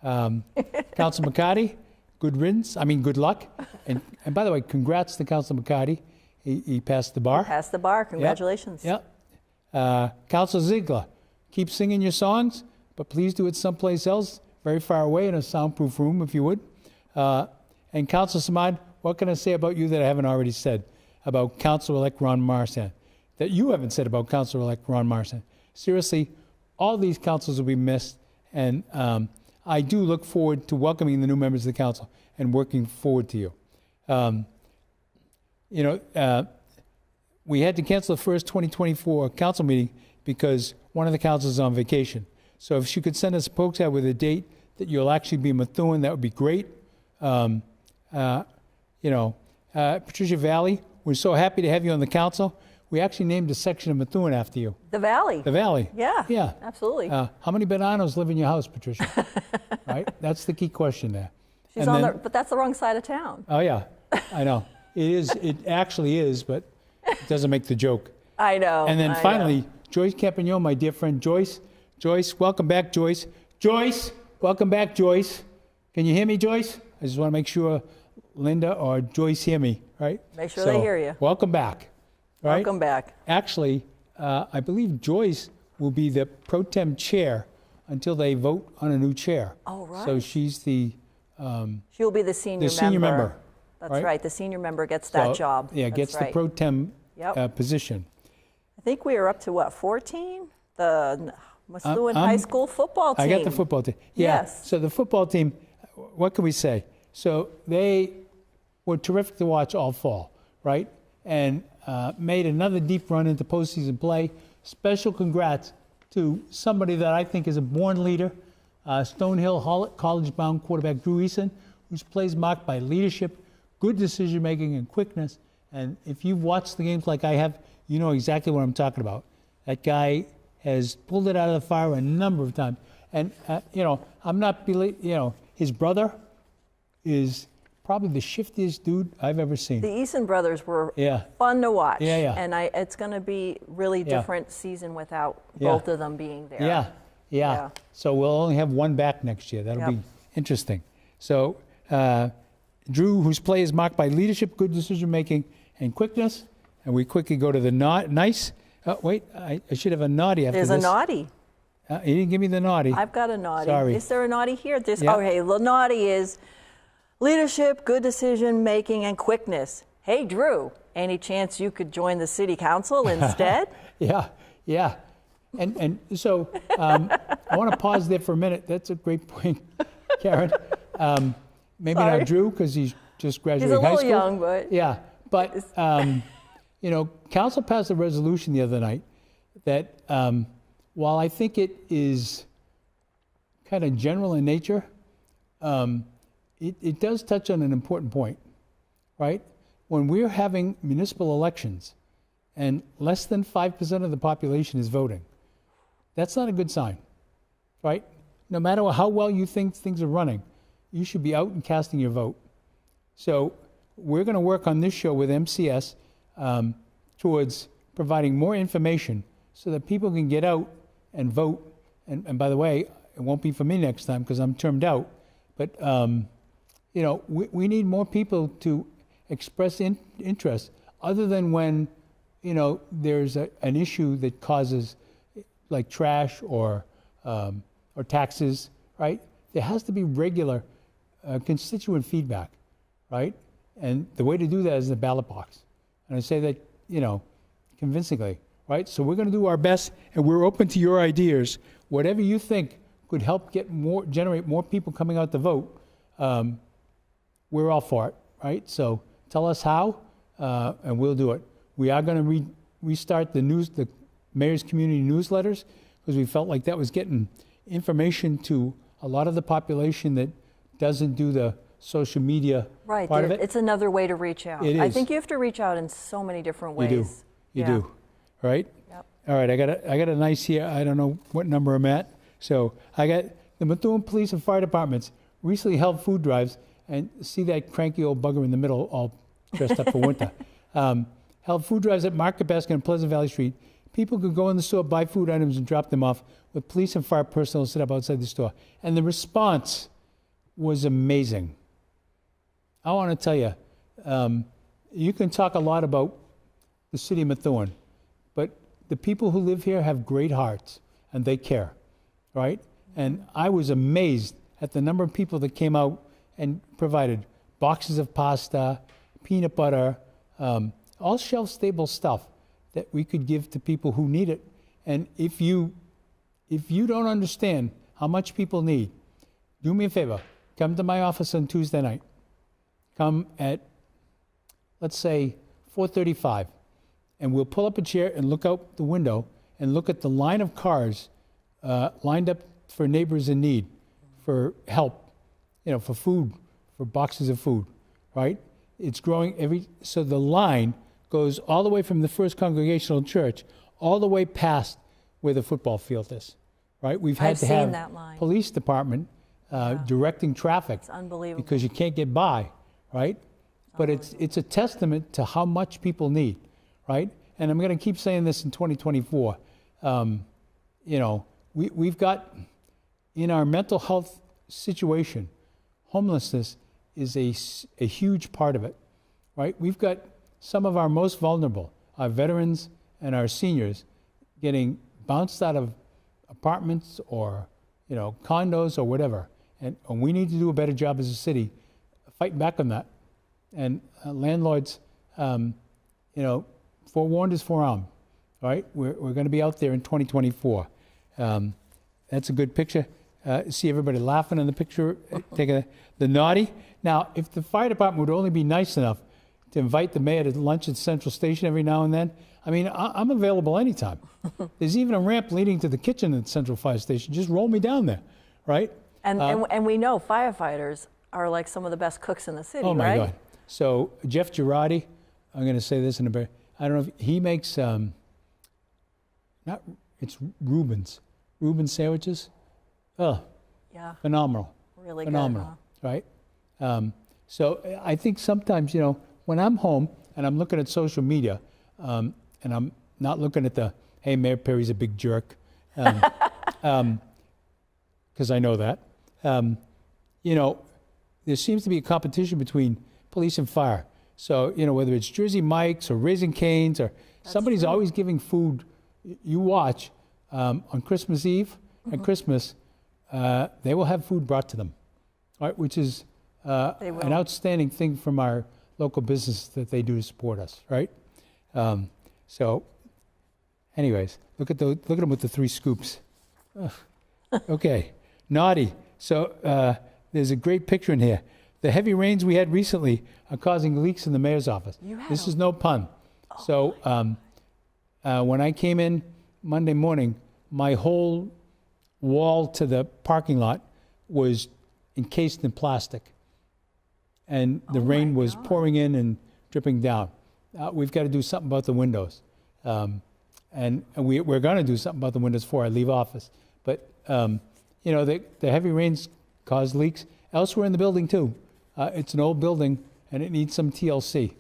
Speaker 1: Councilor McCarty, good luck. And by the way, congrats to Councilor McCarty. He passed the bar.
Speaker 2: Pass the bar. Congratulations.
Speaker 1: Yep. Councilor Ziegler, keep singing your songs, but please do it someplace else, very far away in a soundproof room, if you would. And Councilor Samad, what can I say about you that I haven't already said about Councilor-elect Ron Marsan, that you haven't said about Councilor-elect Ron Marsan? Seriously, all these councils will be missed, and I do look forward to welcoming the new members of the council and working forward to you. We had to cancel the first 2024 council meeting because one of the councils is on vacation. So if she could send us a postcard with a date that you'll actually be in Methuen, that would be great. Patricia Valley, we're so happy to have you on the council. We actually named a section of Methuen after you.
Speaker 2: The Valley.
Speaker 1: The Valley.
Speaker 2: Yeah.
Speaker 1: Yeah.
Speaker 2: Absolutely.
Speaker 1: How many bananas live in your house, Patricia? Right? That's the key question there.
Speaker 2: She's but that's the wrong side of town.
Speaker 1: Oh, yeah. I know. It is. It actually is, but it doesn't make the joke.
Speaker 2: I know.
Speaker 1: And then finally, Joyce Campagnon, my dear friend Joyce. Joyce, welcome back, Joyce. Joyce, welcome back, Joyce. Can you hear me, Joyce? I just want to make sure Linda or Joyce hear me, right?
Speaker 2: Make sure they hear you.
Speaker 1: Welcome back. Right?
Speaker 2: Welcome back.
Speaker 1: Actually, I believe Joyce will be the pro tem chair until they vote on a new chair.
Speaker 2: Oh, right.
Speaker 1: So she's the
Speaker 2: She'll be the senior
Speaker 1: member.
Speaker 2: That's right. The senior member gets that job.
Speaker 1: Yeah,
Speaker 2: That's
Speaker 1: gets
Speaker 2: right.
Speaker 1: the pro tem position.
Speaker 2: I think we are up to what, 14? The Methuen High School football team.
Speaker 1: I got the football team. Yeah.
Speaker 2: Yes.
Speaker 1: So the football team, what can we say? So they were terrific to watch all fall, right? And made another deep run into postseason play. Special congrats to somebody that I think is a born leader, Stonehill College-bound quarterback Drew Eason, whose play is marked by leadership, good decision-making, and quickness. And if you've watched the games like I have, you know exactly what I'm talking about. That guy has pulled it out of the fire a number of times. And, I'm not, his brother is probably the shiftiest dude I've ever seen.
Speaker 2: The Eason brothers were fun to watch.
Speaker 1: Yeah.
Speaker 2: And it's going to be really different season without both of them being there.
Speaker 1: Yeah. So we'll only have one back next year. That'll be interesting. So Drew, whose play is marked by leadership, good decision-making, and quickness. And we quickly go to the nice. Wait, I should have a naughty after this.
Speaker 2: There's a naughty.
Speaker 1: He didn't give me the naughty.
Speaker 2: I've got a naughty.
Speaker 1: Sorry.
Speaker 2: Is there a naughty here? Okay, the naughty is leadership, good decision-making, and quickness. Hey, Drew, any chance you could join the city council instead?
Speaker 1: Yeah. And so I want to pause there for a minute. That's a great point, Karen. Maybe
Speaker 2: Sorry.
Speaker 1: not Drew, because he's just graduated
Speaker 2: He's a
Speaker 1: high
Speaker 2: little
Speaker 1: school.
Speaker 2: young, but...
Speaker 1: Yeah, but, council passed a resolution the other night that while I think it is kind of general in nature, it does touch on an important point, right? When we're having municipal elections and less than 5% of the population is voting, that's not a good sign, right? No matter how well you think things are running, you should be out and casting your vote. So we're going to work on this show with MCS towards providing more information so that people can get out and vote. And by the way, it won't be for me next time because I'm termed out. But, we need more people to express interest other than when, there's an issue that causes like trash or taxes, right? There has to be regular constituent feedback, right? And the way to do that is the ballot box. And I say that, convincingly, right? So we're going to do our best, and we're open to your ideas. Whatever you think could help generate more people coming out to vote, we're all for it, right? So tell us how, and we'll do it. We are going to restart the mayor's community newsletters, because we felt like that was getting information to a lot of the population that doesn't do the social media part of it.
Speaker 2: It's another way to reach out.
Speaker 1: It is.
Speaker 2: I think you have to reach out in so many different ways.
Speaker 1: You do, right?
Speaker 2: Yep.
Speaker 1: All right, I got a nice here. I don't know what number I'm at. So I got the Methuen Police and Fire Departments recently held food drives, and see that cranky old bugger in the middle all dressed up for winter. Held food drives at Market Basket and Pleasant Valley Street. People could go in the store, buy food items, and drop them off with police and fire personnel sit up outside the store. And the response was amazing. I want to tell you, you can talk a lot about the city of Methuen, but the people who live here have great hearts, and they care, right? And I was amazed at the number of people that came out and provided boxes of pasta, peanut butter, all shelf-stable stuff that we could give to people who need it. And if you don't understand how much people need, do me a favor, come to my office on Tuesday night. Come at, let's say, 4:35, and we'll pull up a chair and look out the window and look at the line of cars lined up for neighbors in need, for help, for food, for boxes of food, right? It's growing so the line goes all the way from the First Congregational Church all the way past where the football field is, right? We've had to have
Speaker 2: that line.
Speaker 1: Police department directing traffic.
Speaker 2: It's unbelievable.
Speaker 1: Because you can't get by, right? But it's a testament to how much people need, right? And I'm going to keep saying this in 2024. We've got, in our mental health situation, homelessness is a huge part of it, right? We've got some of our most vulnerable, our veterans and our seniors, getting bounced out of apartments or, condos or whatever. And we need to do a better job as a city fighting back on that. And landlords, forewarned is forearmed, right? We're going to be out there in 2024. That's a good picture. See everybody laughing in the picture, taking the naughty. Now, if the fire department would only be nice enough to invite the mayor to lunch at Central Station every now and then, I mean, I'm available anytime. There's even a ramp leading to the kitchen at Central Fire Station. Just roll me down there, right?
Speaker 2: And we know firefighters are like some of the best cooks in the city, right?
Speaker 1: Oh, my God. So Jeff Girardi, I'm going to say this in a bit. I don't know if he makes, it's Reuben's sandwiches. Oh,
Speaker 2: yeah.
Speaker 1: Phenomenal.
Speaker 2: Really
Speaker 1: phenomenal,
Speaker 2: good, huh?
Speaker 1: Right? So I think sometimes, when I'm home and I'm looking at social media, and I'm not looking at hey, Mayor Perry's a big jerk, because I know that. There seems to be a competition between police and fire. So, whether it's Jersey Mike's or Raising Cane's or somebody's
Speaker 2: true.
Speaker 1: always giving food. You watch on Christmas Eve and Christmas, they will have food brought to them, right? Which is an outstanding thing from our local business that they do to support us, right? So, anyways, look at them with the 3 scoops. Ugh. Okay, naughty. So there's a great picture in here. The heavy rains we had recently are causing leaks in the mayor's office. This is no pun. So when I came in Monday morning, my whole wall to the parking lot was encased in plastic. And the rain was pouring in and dripping down. We've got to do something about the windows. And we're going to do something about the windows before I leave office. But, the heavy rains cause leaks elsewhere in the building, too. It's an old building, and it needs some TLC,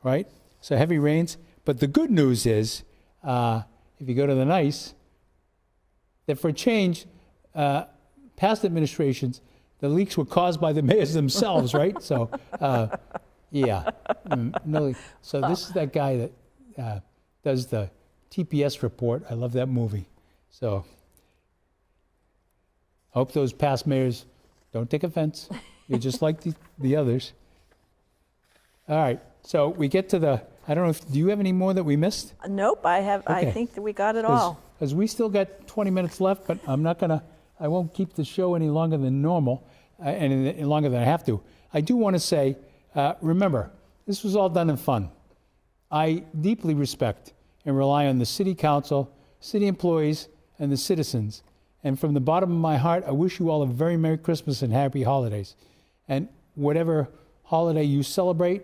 Speaker 1: right? So heavy rains. But the good news is, if you go to the nice, that for a change, past administrations, the leaks were caused by the mayors themselves, right? So, yeah. No, so this is that guy that does the TPS report. I love that movie. So hope those past mayors don't take offense. You're just like the others. All right. So we get to the, I don't know if, do you have any more that we missed?
Speaker 2: Nope, I
Speaker 1: Okay.
Speaker 2: think that we got it all.
Speaker 1: Because we still got 20 minutes left, but I won't keep the show any longer than normal, any longer than I have to. I do want to say, remember, this was all done in fun. I deeply respect and rely on the city council, city employees, and the citizens. And from the bottom of my heart, I wish you all a very Merry Christmas and Happy Holidays. And whatever holiday you celebrate,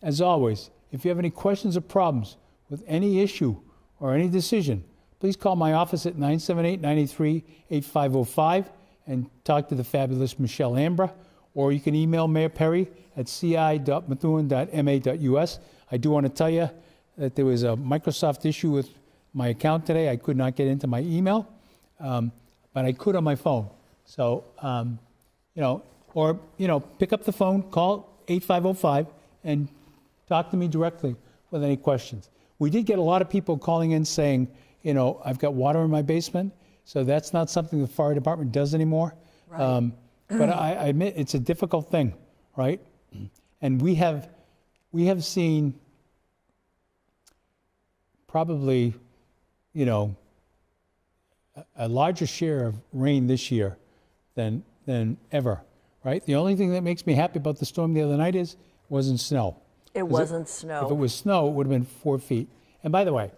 Speaker 1: as always, if you have any questions or problems with any issue or any decision, please call my office at 978-93-8505 and talk to the fabulous Michelle Ambra, or you can email Mayor Perry at ci.methuen.ma.us. I do want to tell you that there was a Microsoft issue with my account today. I could not get into my email, but I could on my phone. So, pick up the phone, call 8505, and talk to me directly with any questions. We did get a lot of people calling in saying, I've got water in my basement, so that's not something the fire department does anymore.
Speaker 2: Right.
Speaker 1: But I admit it's a difficult thing, right? And we have seen probably, a larger share of rain this year than ever, right? The only thing that makes me happy about the storm the other night is it wasn't snow.
Speaker 2: It wasn't snow.
Speaker 1: If it was snow, it would have been 4 feet. And by the way,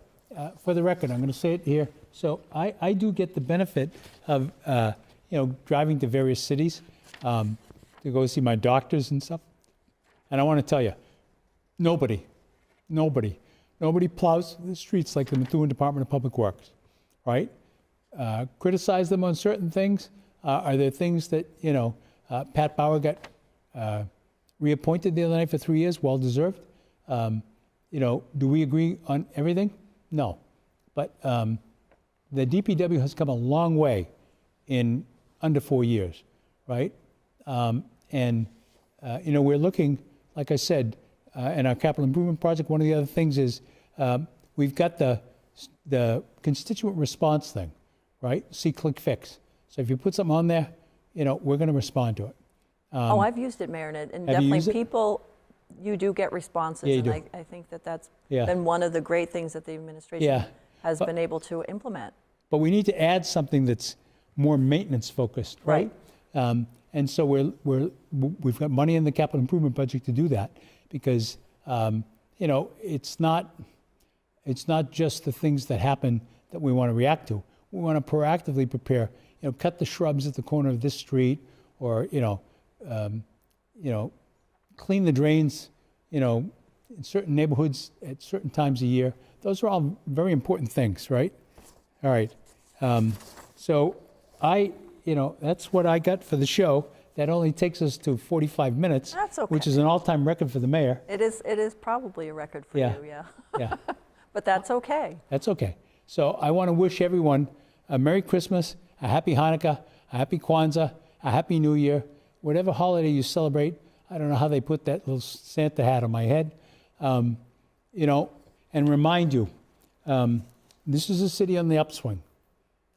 Speaker 1: for the record, I'm going to say it here. So I do get the benefit of, driving to various cities to go see my doctors and stuff. And I want to tell you, nobody plows the streets like the Methuen Department of Public Works, right? Criticize them on certain things. Are there things that, Pat Bauer got reappointed the other night for 3 years, well-deserved? Do we agree on everything? No. But the DPW has come a long way in under 4 years, right? We're looking, like I said, in our capital improvement project, one of the other things is we've got the constituent response thing, right? See, click, fix. So if you put something on there, we're going to respond to it.
Speaker 2: I've used it, Mayor, and definitely people, you do get responses,
Speaker 1: Yeah, you
Speaker 2: and
Speaker 1: do.
Speaker 2: I think that's
Speaker 1: Yeah.
Speaker 2: been one of the great things that the administration
Speaker 1: Yeah.
Speaker 2: has been able to implement.
Speaker 1: But we need to add something that's more maintenance focused, right? And so we've got money in the capital improvement budget to do that because it's not just the things that happen that we want to react to. We want to proactively prepare. Cut the shrubs at the corner of this street, or clean the drains. In certain neighborhoods at certain times of year. Those are all very important things, right? All right. So that's what I got for the show. That only takes us to 45 minutes.
Speaker 2: That's okay.
Speaker 1: Which is an all-time record for the mayor.
Speaker 2: It is probably a record for
Speaker 1: Yeah.
Speaker 2: you, yeah.
Speaker 1: Yeah,
Speaker 2: But that's okay.
Speaker 1: that's okay. So I want to wish everyone a Merry Christmas, a Happy Hanukkah, a Happy Kwanzaa, a Happy New Year, whatever holiday you celebrate. I don't know how they put that little Santa hat on my head. And remind you, this is a city on the upswing,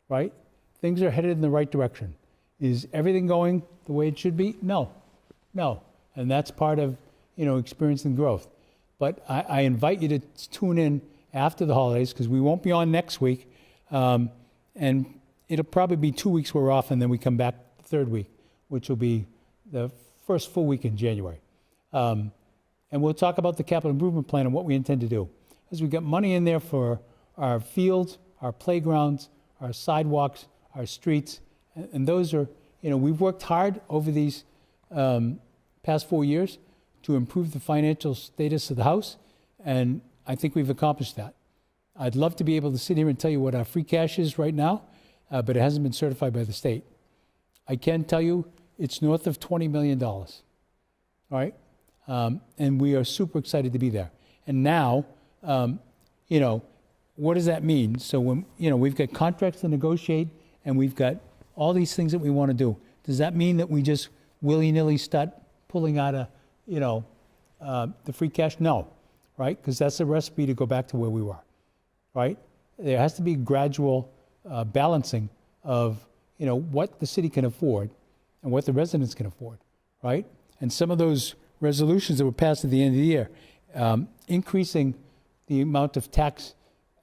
Speaker 1: right? Things are headed in the right direction. Is everything going the way it should be? No. And that's part of, experiencing growth. But I invite you to tune in after the holidays because we won't be on next week. And it'll probably be 2 weeks we're off and then we come back the third week, which will be the first full week in January. And we'll talk about the capital improvement plan and what we intend to do. Because we've got money in there for our fields, our playgrounds, our sidewalks, our streets. And those are, we've worked hard over these past 4 years to improve the financial status of the house. And I think we've accomplished that. I'd love to be able to sit here and tell you what our free cash is right now, but it hasn't been certified by the state. I can tell you it's north of $20 million. All right? And we are super excited to be there. And now, what does that mean? So when, we've got contracts to negotiate and we've got all these things that we want to do. Does that mean that we just willy-nilly start pulling out of, the free cash? No, right? Because that's a recipe to go back to where we were, right? There has to be gradual balancing of, what the city can afford and what the residents can afford, right? And some of those resolutions that were passed at the end of the year, increasing the amount of tax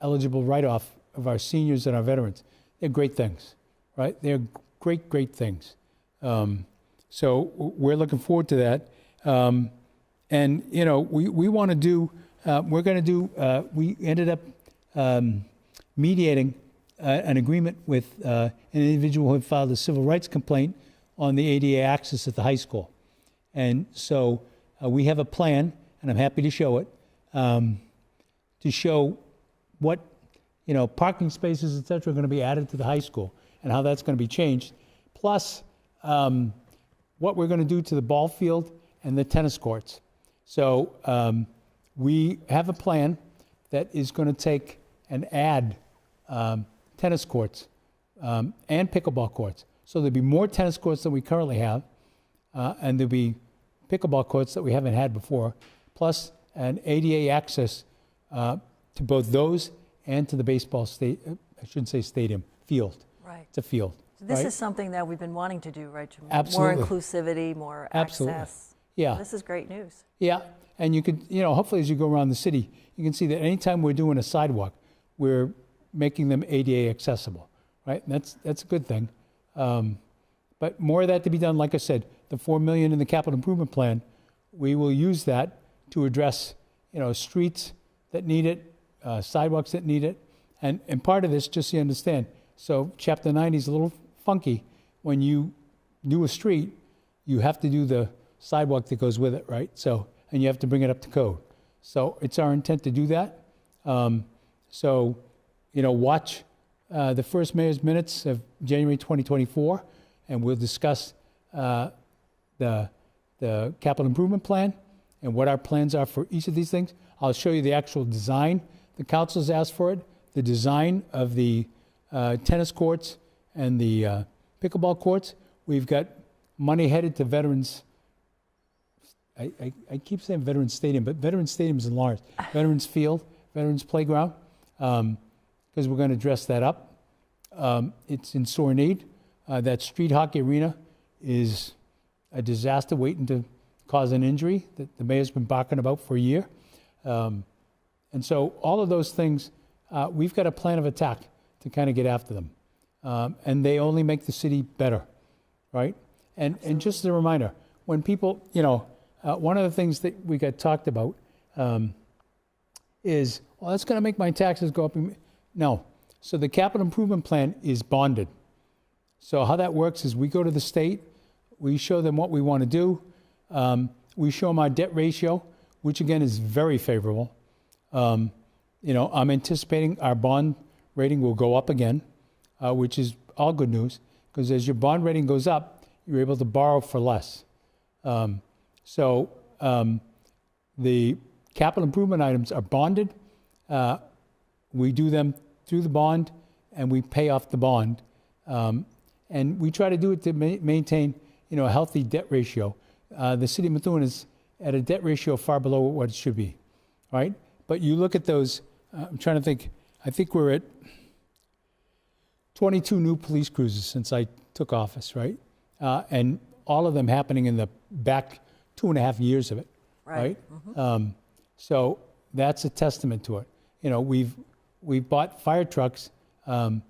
Speaker 1: eligible write-off of our seniors and our veterans, they're great things, right? They're great, great things. So we're looking forward to that. And, we want to do, we're going to do, we ended up mediating an agreement with an individual who had filed a civil rights complaint on the ADA access at the high school. And so we have a plan, and I'm happy to show it, to show what, parking spaces, et cetera, are going to be added to the high school and how that's going to be changed. Plus, what we're going to do to the ball field and the tennis courts. So we have a plan that is going to take and add tennis courts and pickleball courts. So there'll be more tennis courts than we currently have, and there'll be pickleball courts that we haven't had before, plus an ADA access to both those and to the baseball stadium, field.
Speaker 2: Right.
Speaker 1: It's a field.
Speaker 2: So this
Speaker 1: right?
Speaker 2: is something that we've been wanting to do, right?
Speaker 1: Absolutely.
Speaker 2: More inclusivity, more
Speaker 1: Absolutely.
Speaker 2: access.
Speaker 1: Yeah.
Speaker 2: This is great news.
Speaker 1: Yeah, and you could, hopefully as you go around the city, you can see that anytime we're doing a sidewalk, we're making them ADA accessible, right? And that's a good thing. But more of that to be done. Like I said, the $4 million in the capital improvement plan, we will use that to address, streets that need it, sidewalks that need it, and part of this, just so you understand. So Chapter 90 is a little funky. When you do a street, you have to do the sidewalk that goes with it, right? So, and you have to bring it up to code. So it's our intent to do that. Watch the first mayor's minutes of January 2024, and we'll discuss the capital improvement plan and what our plans are for each of these things. I'll show you the actual design. The council's asked for it, the design of the tennis courts and the pickleball courts. We've got money headed to Veterans. I keep saying Veterans Stadium, but Veterans Stadium is enlarged. Veterans Field, Veterans Playground, because we're going to dress that up. It's in sore need. That street hockey arena is a disaster waiting to cause an injury that the mayor's been barking about for a year. And so all of those things, we've got a plan of attack to kind of get after them. And they only make the city better, right? And just as a reminder, when people, one of the things that we got talked about is, well, that's going to make my taxes go up. No. So the capital improvement plan is bonded. So how that works is we go to the state, we show them what we want to do, we show them our debt ratio, which again is very favorable. I'm anticipating our bond rating will go up again, which is all good news, because as your bond rating goes up, you're able to borrow for less. So the capital improvement items are bonded. We do them through the bond, and we pay off the bond. And we try to do it to maintain, a healthy debt ratio. The city of Methuen is at a debt ratio far below what it should be, right? But you look at those, I'm trying to think, I think we're at 22 new police cruisers since I took office, right? And all of them happening in the back 2.5 years of it, right? Mm-hmm. So that's a testament to it. We've bought fire trucks that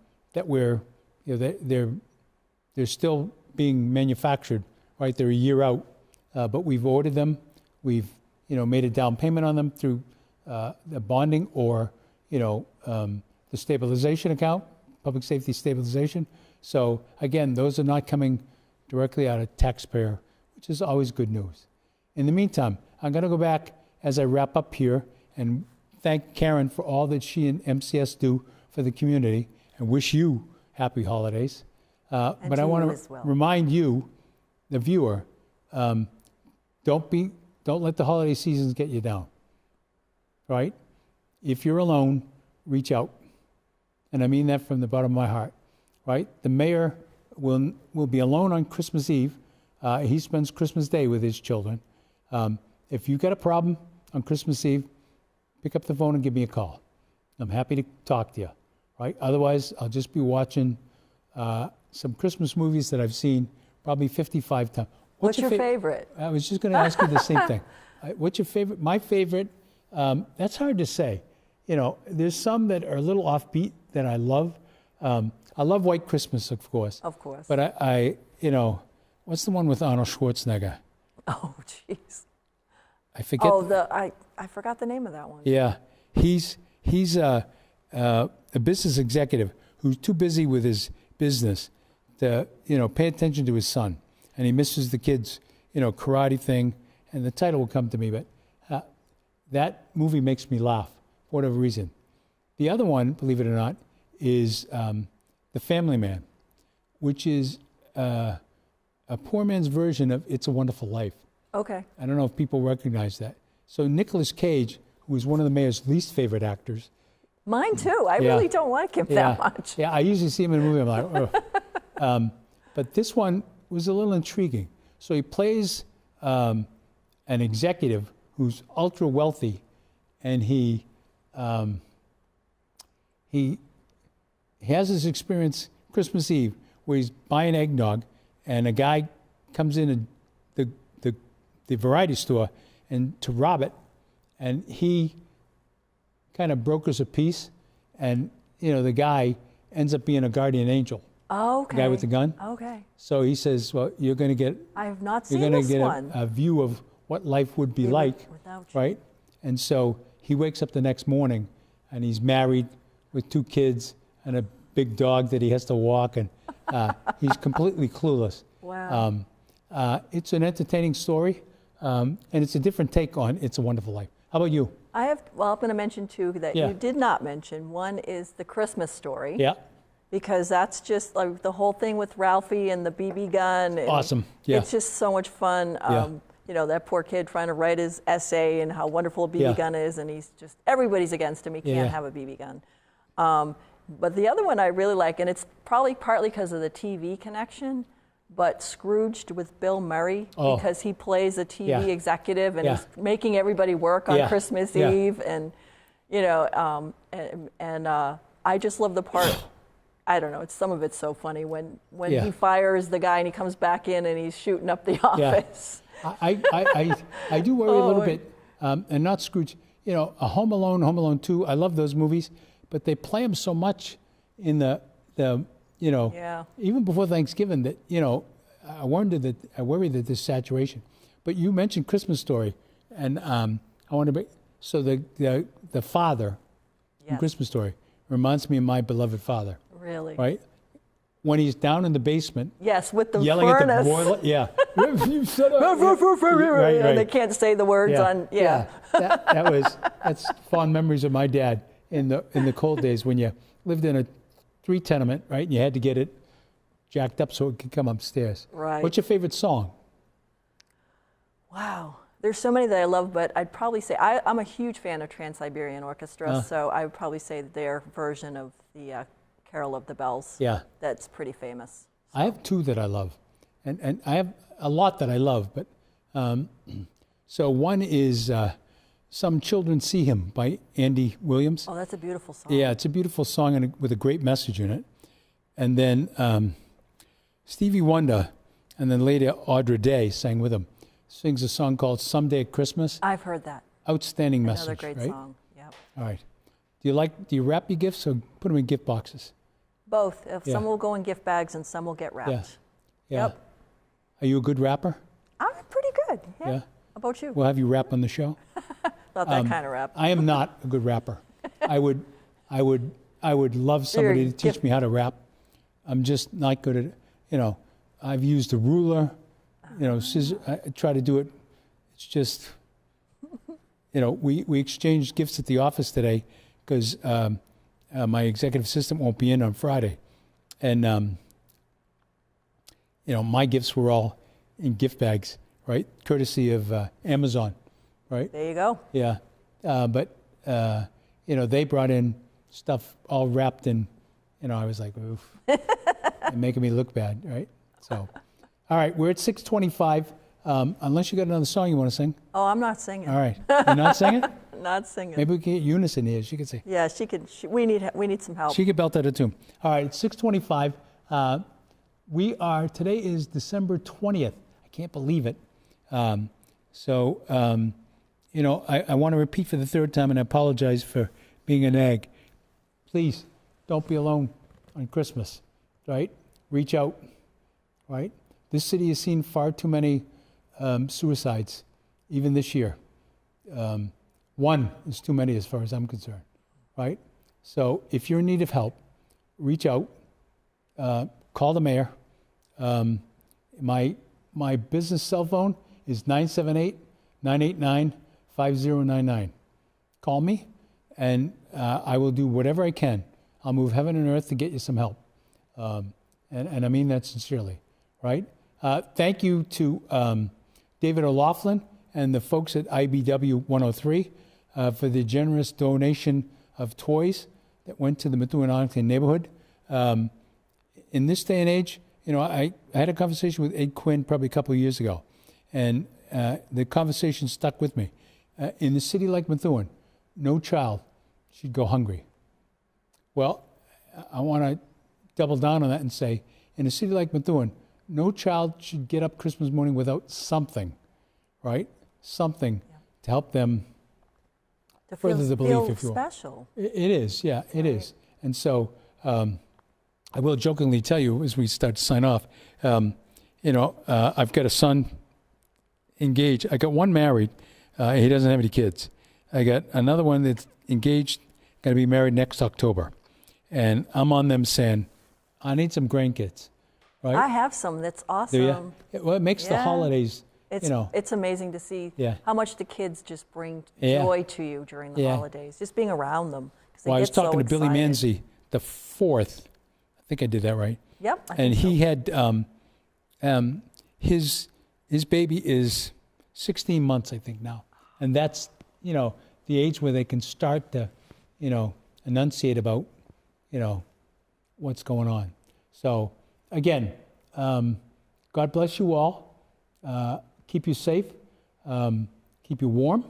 Speaker 1: they're still being manufactured, right? They're a year out, but we've ordered them. We've made a down payment on them through the bonding or the stabilization account, public safety stabilization. So again, those are not coming directly out of taxpayer, which is always good news. In the meantime, I'm going to go back as I wrap up here and thank Karen for all that she and MCS do for the community and wish you happy holidays. But I want to remind you, the viewer, don't let the holiday seasons get you down, right? If you're alone, reach out. And I mean that from the bottom of my heart, right? The mayor will be alone on Christmas Eve. He spends Christmas Day with his children. If you've got a problem on Christmas Eve, pick up the phone and give me a call. I'm happy to talk to you, right? Otherwise, I'll just be watching some Christmas movies that I've seen probably 55 times.
Speaker 2: What's your favorite?
Speaker 1: I was just going to ask you the same thing. What's your favorite? My favorite, that's hard to say. You know, there's some that are a little offbeat that I love. I love White Christmas, of course.
Speaker 2: Of course.
Speaker 1: But I you know, what's the one with Arnold Schwarzenegger?
Speaker 2: Oh, jeez.
Speaker 1: I forget.
Speaker 2: Oh, I forgot the name of that one.
Speaker 1: Yeah, he's a business executive who's too busy with his business to, you know, pay attention to his son, and he misses the kids, you know, karate thing, and the title will come to me, but that movie makes me laugh for whatever reason. The other one, believe it or not, is The Family Man, which is a poor man's version of It's a Wonderful Life.
Speaker 2: Okay.
Speaker 1: I don't know if people recognize that. So Nicolas Cage, who is one of the mayor's least favorite actors.
Speaker 2: Mine too. I really don't like him that much.
Speaker 1: Yeah, I usually see him in a movie, I'm like, oh. But this one was a little intriguing. So he plays an executive who's ultra wealthy, and he has this experience Christmas Eve where he's buying eggnog, and a guy comes in the variety store and to rob it, and he kind of brokers a peace, and you know the guy ends up being a guardian angel.
Speaker 2: Oh, okay.
Speaker 1: The guy with the gun.
Speaker 2: Okay.
Speaker 1: So he says, "Well, you're going to get.
Speaker 2: I have not seen
Speaker 1: you're going
Speaker 2: this
Speaker 1: to get
Speaker 2: one.
Speaker 1: a view of what life would be like,
Speaker 2: without you.
Speaker 1: right?" And so he wakes up the next morning, and he's married with 2 kids and a big dog that he has to walk, and he's completely clueless.
Speaker 2: Wow.
Speaker 1: It's an entertaining story, and it's a different take on It's a Wonderful Life. How about you?
Speaker 2: I'm going to mention 2 that
Speaker 1: Yeah.
Speaker 2: you did not mention. One is The Christmas Story.
Speaker 1: Yeah.
Speaker 2: Because that's just like the whole thing with Ralphie and the BB gun. And
Speaker 1: Awesome. Yeah.
Speaker 2: It's just so much fun.
Speaker 1: Yeah.
Speaker 2: You know, that poor kid trying to write his essay and how wonderful a BB gun is, and he's just, everybody's against him. He can't have a BB gun. But the other one I really like, and it's probably partly because of the TV connection, but Scrooged with Bill Murray, because he plays a TV executive and he's making everybody work on Christmas Eve, and you know, and I just love the part. I don't know. Some of it's so funny when he fires the guy and he comes back in and he's shooting up the office.
Speaker 1: I do worry a little bit, and not Scrooge. You know, a Home Alone 2. I love those movies, but they play them so much in the you know, even before Thanksgiving that, you know, I worry that there's saturation. But you mentioned Christmas Story, and I want to be so the father in Christmas Story reminds me of my beloved father.
Speaker 2: Really?
Speaker 1: Right? When he's down in the basement.
Speaker 2: Yes, with the
Speaker 1: yelling
Speaker 2: furnace.
Speaker 1: At the boiler. Yeah. You shut up.
Speaker 2: Right. And they can't say the words on. Yeah.
Speaker 1: That's fond memories of my dad in the cold days when you lived in a 3 tenement, right? And you had to get it jacked up so it could come upstairs.
Speaker 2: Right.
Speaker 1: What's your favorite song?
Speaker 2: Wow. There's so many that I love, but I'd probably say I'm a huge fan of Trans-Siberian Orchestra, so I would probably say their version of the Carol of the Bells.
Speaker 1: Yeah.
Speaker 2: That's pretty famous. So.
Speaker 1: I have 2 that I love, and I have a lot that I love, but so one is Some Children See Him by Andy Williams.
Speaker 2: Oh, that's a beautiful song.
Speaker 1: Yeah, it's a beautiful song and with a great message in it. And then Stevie Wonder, and then later Audra Day sang with him, sings a song called Someday at Christmas.
Speaker 2: I've heard that.
Speaker 1: Outstanding
Speaker 2: Another
Speaker 1: message,
Speaker 2: great
Speaker 1: right?
Speaker 2: song. Yep.
Speaker 1: All right. Do you wrap your gifts or put them in gift boxes?
Speaker 2: Both. Some will go in gift bags and some will get wrapped.
Speaker 1: Yeah.
Speaker 2: Yep.
Speaker 1: Are you a good rapper?
Speaker 2: I'm pretty good. Yeah. How about you?
Speaker 1: We'll have you rap on the show.
Speaker 2: Not that kind of rap.
Speaker 1: I am not a good rapper. I would love somebody to teach me how to rap. I'm just not good at it. You know, I've used a ruler, you know, scissors. I try to do it. It's just, you know, we exchanged gifts at the office today because my executive assistant won't be in on Friday. And, you know, my gifts were all in gift bags, right? Courtesy of Amazon, right?
Speaker 2: There you go.
Speaker 1: Yeah. But, you know, they brought in stuff all wrapped in, you know, I was like, oof. And making me look bad, right? So, all right, we're at 6:25. Unless you got another song you want to sing.
Speaker 2: Oh, I'm not singing.
Speaker 1: All right. You're not singing?
Speaker 2: Not singing.
Speaker 1: Maybe we can get Eunice in here. She could say.
Speaker 2: Yeah, she could. We need some help.
Speaker 1: She could belt out a tune. All right, it's 6:25. Today is December 20th. I can't believe it. I want to repeat for the third time, and I apologize for being a nag. Please, don't be alone on Christmas, right? Reach out, right? This city has seen far too many suicides, even this year. One is too many as far as I'm concerned, right? So if you're in need of help, reach out, call the mayor. My business cell phone is 978-989-5099. Call me, and I will do whatever I can. I'll move heaven and earth to get you some help. And I mean that sincerely, right? Thank you to David O'Loughlin and the folks at IBW 103 for the generous donation of toys that went to the Methuen Arlington neighborhood. In this day and age, I had a conversation with Ed Quinn probably a couple of years ago, and the conversation stuck with me. In a city like Methuen, no child should go hungry. Well, I want to double down on that and say, in a city like Methuen, no child should get up Christmas morning without something, right? Something to help them further the belief, if you will.
Speaker 2: Special.
Speaker 1: It is, yeah, it is. And so I will jokingly tell you as we start to sign off, I've got a son engaged. I got one married. He doesn't have any kids. I got another one that's engaged, going to be married next October. And I'm on them saying, I need some grandkids, right?
Speaker 2: I have some. That's awesome.
Speaker 1: Do you? Well, it makes the holidays,
Speaker 2: It's amazing to see how much the kids just bring joy to you during the holidays, just being around them.
Speaker 1: Well, I was talking to Billy Manzi, the 4th. I think I did that right.
Speaker 2: Yep.
Speaker 1: And he had his baby is 16 months, I think, now. And that's, the age where they can start to, enunciate about, what's going on. So, again, God bless you all. Keep you safe. Keep you warm.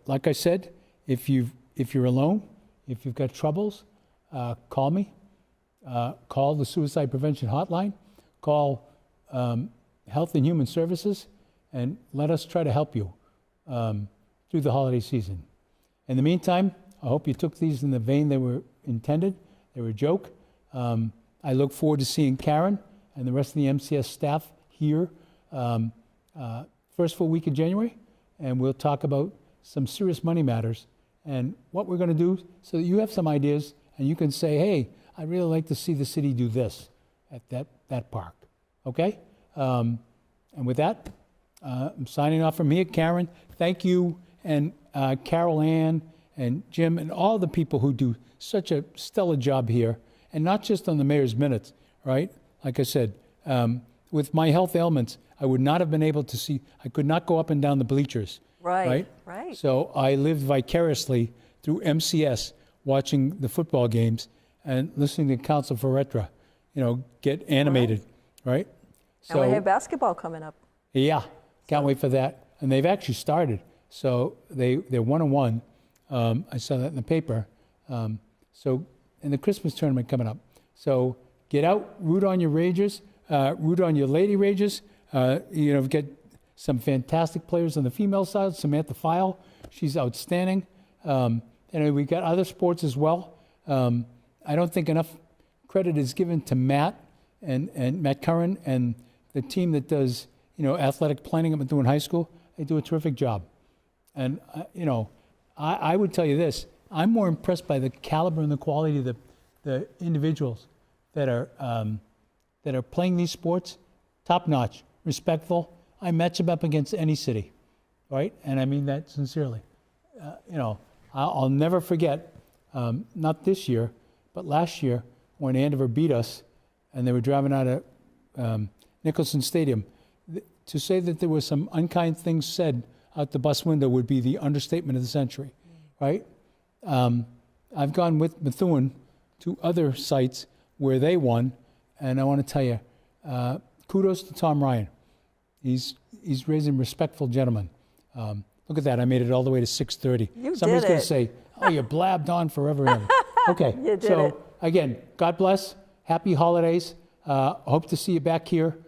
Speaker 1: Like I said, if you're alone, if you've got troubles, call me. Call the Suicide Prevention Hotline. Call Health and Human Services, and let us try to help you through the holiday season. In the meantime, I hope you took these in the vein they were intended. They were a joke. I look forward to seeing Karen and the rest of the MCS staff here first full week of January, and we'll talk about some serious money matters and what we're going to do so that you have some ideas and you can say, hey, I'd really like to see the city do this at that park. Okay? And with that, I'm signing off from here. Karen, thank you, and Carol Ann and Jim and all the people who do such a stellar job here, and not just on the Mayor's Minutes, right? Like I said, with my health ailments, I would not have been able to see, I could not go up and down the bleachers. Right. So I lived vicariously through MCS, watching the football games and listening to Council Ferretra, get animated, right?
Speaker 2: So, and we have basketball coming up.
Speaker 1: Yeah, can't wait for that. And they've actually started. So they're 1-1. I saw that in the paper. And the Christmas tournament coming up. So get out, root on your Rangers, root on your Lady Rangers. We've got some fantastic players on the female side. Samantha File, she's outstanding. And we got other sports as well. I don't think enough credit is given to Matt and Matt Curran and the team that does, athletic planning at Methuen High School. They do a terrific job. And, I would tell you this. I'm more impressed by the caliber and the quality of the individuals that are playing these sports. Top-notch, respectful. I match them up against any city, right? And I mean that sincerely. I'll never forget, not this year, but last year when Andover beat us and they were driving out of Nicholson Stadium. To say that there were some unkind things said out the bus window would be the understatement of the century, right? I've gone with Methuen to other sites where they won, and I want to tell you, kudos to Tom Ryan. He's raising respectful gentlemen. Look at that. I made it all the way to 6:30.
Speaker 2: You
Speaker 1: Somebody's
Speaker 2: did
Speaker 1: going
Speaker 2: it.
Speaker 1: to say, oh, you blabbed on forever and ever. Okay.
Speaker 2: You did
Speaker 1: so,
Speaker 2: it.
Speaker 1: again, God bless. Happy holidays. Hope to see you back here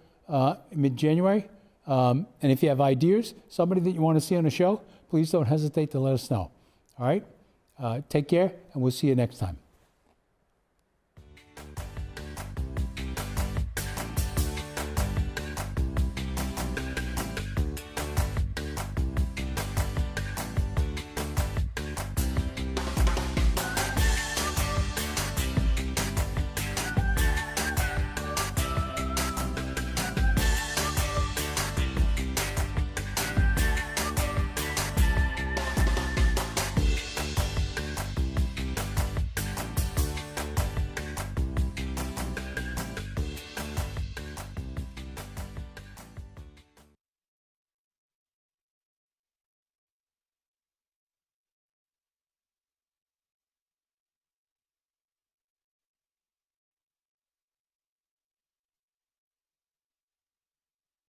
Speaker 1: mid-January. And if you have ideas, somebody that you want to see on the show, please don't hesitate to let us know. All right? Take care, and we'll see you next time.